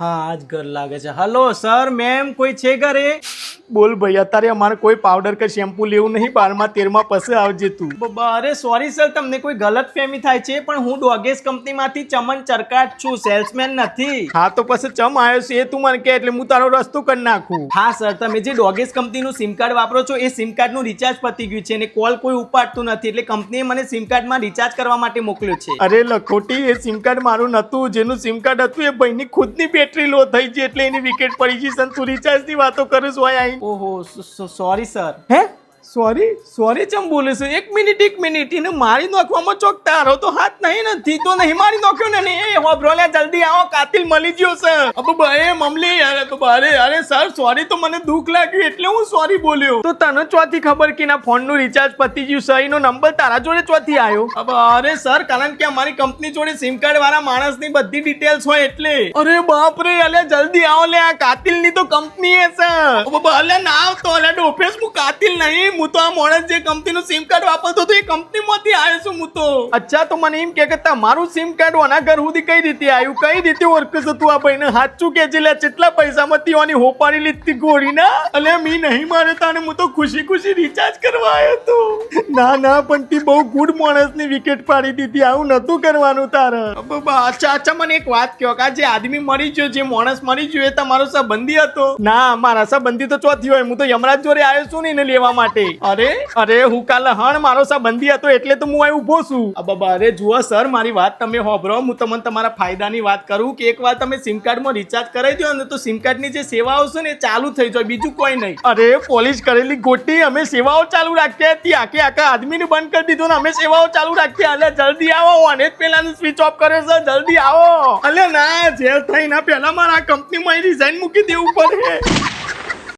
हाँ आज घर लागे છે। हेलो सर मैम कोई છે ઘરે? બોલ ભાઈ, અત્યારે અમારે કોઈ પાવડર કે શેમ્પુ લેવું નહીં, 12માં 13માં પછી આવજે તું। અરે સોરી સર, તમને કોઈ ગલત ફહેમી થાય છે, પણ હું ડોગેસ કંપનીમાંથી ચમન ચરકાટ છું, સેલ્સમેન નથી। હા તો પછી ચમ આવ્યો છે એ તું મને કે, એટલે હું તારો રસ્તો કરી નાખું। હા સર, તમે જે ડોગેસ કંપનીનું સિમ કાર્ડ વાપરો છો એ સિમ કાર્ડનું રિચાર્જ પતી ગયું છે અને કોલ કોઈ ઉપાડતું નથી, એટલે કંપનીએ મને સિમ કાર્ડમાં રિચાર્જ કરવા માટે મોકલ્યો છે। અરે લખોટી, એ સિમ કાર્ડ મારું નતું, જેનું સિમ કાર્ડ હતું એ ભાઈની ખુદની બેટરી લો થઈ ગઈ, એટલે એની વિકેટ પડી ગઈ છે। તું રિચાર્જની વાતો કરીશ હોય આઈ? ઓહો સોરી સર। હે સોરી સોરી ચમ બોલે છે? એક મિનિટ, એને મારી નાખવામાં ચોક તારો તો હાથ નહીં નથી, તો નહીં મારી નાખ્યો ને? એ હોબ્રોલે જલ્દી આવો, કાતિલ મળી ગયો છે। અબ ભાઈ મમલી યાર, તો બારે અરે સર સોરી, તો મને દુઃખ લાગ્યું એટલે હું સોરી બોલ્યો। તો તને ચોથી ખબર કે ના ફોનનું રિચાર્જ પતી ગયું છે, એનો નંબર તારા જોડે ચોથી આવ્યો? અબ અરે સર, કારણ કે અમારી કંપની જોડે સિમ કાર્ડ વાળા માણસની બધી ડિટેલ્સ હોય એટલે। અરે બાપ રે, અલે જલ્દી આવો લે, આ કાતિલની તો કંપની છે। અલે ના આવતો, અલે ડોફેસ, હું કાતિલ નહીં, હું તો આ માણસ જે કંપનીનું સિમ કાર્ડ વાપરતો હતો એ કંપનીમાંથી આવ્યો છું હું તો। અચ્છા, તો મને એમ કે તમારું સિમ કાર્ડ ઓના ઘર સુધી કઈ રીતે આવ્યું, કઈ રીતે ઓળખે તું આ ભાઈને? સાચું કે છે લે, કેટલા પૈસામાં તીઓની હોપાડી લીધી ગોળી ના? અલે મી નહીં મારે તાને, હું તો ખુશી રિચાર્જ કરવા આવ્યો તો। ના પણ તી બહુ ગુડ માણસની વિકેટ પાડી દીધી, આવું નતું કરવાનું તારે। અચ્છા મને એક વાત કહો કે આ જે આદમી મરી ગયો, જે માણસ મરી ગયો, એ તમારો સંબંધી હતો? ના, મારા સંબંધી તો ચોથી હોય, હું તો યમરાજ જોડે આવ્યો છું ને એને લેવા માટે। અરે હું કાલે મારો સંબંધી હતો એટલે તો હું અહીં ઊભો છું। અરે જુઓ સર, મારી વાત તમે હોભરો, હું તમને તમારા ફાયદાની વાત કરું કે એકવાર તમે સિમ કાર્ડમાં રિચાર્જ કરાવી દો ને તો સિમ કાર્ડની જે સેવાઓ છે ને એ ચાલુ થઈ જાય, બીજું કોઈ નહીં। અરે પોલીસ કરેલી ગોટી, અમે સેવાઓ ચાલુ રાખીએ હતી, આખા આદમીને બંધ કરી દીધો ને અમે સેવાઓ ચાલુ રાખીએ। અલે જલ્દી આવો, અને જ પેલાનું સ્વિચ ઓફ કરે છે, જલ્દી આવો। અલે ના, જેલ થઈ ના પહેલા મારા કંપનીમાં રિઝાઇન મૂકી દેવું પડે।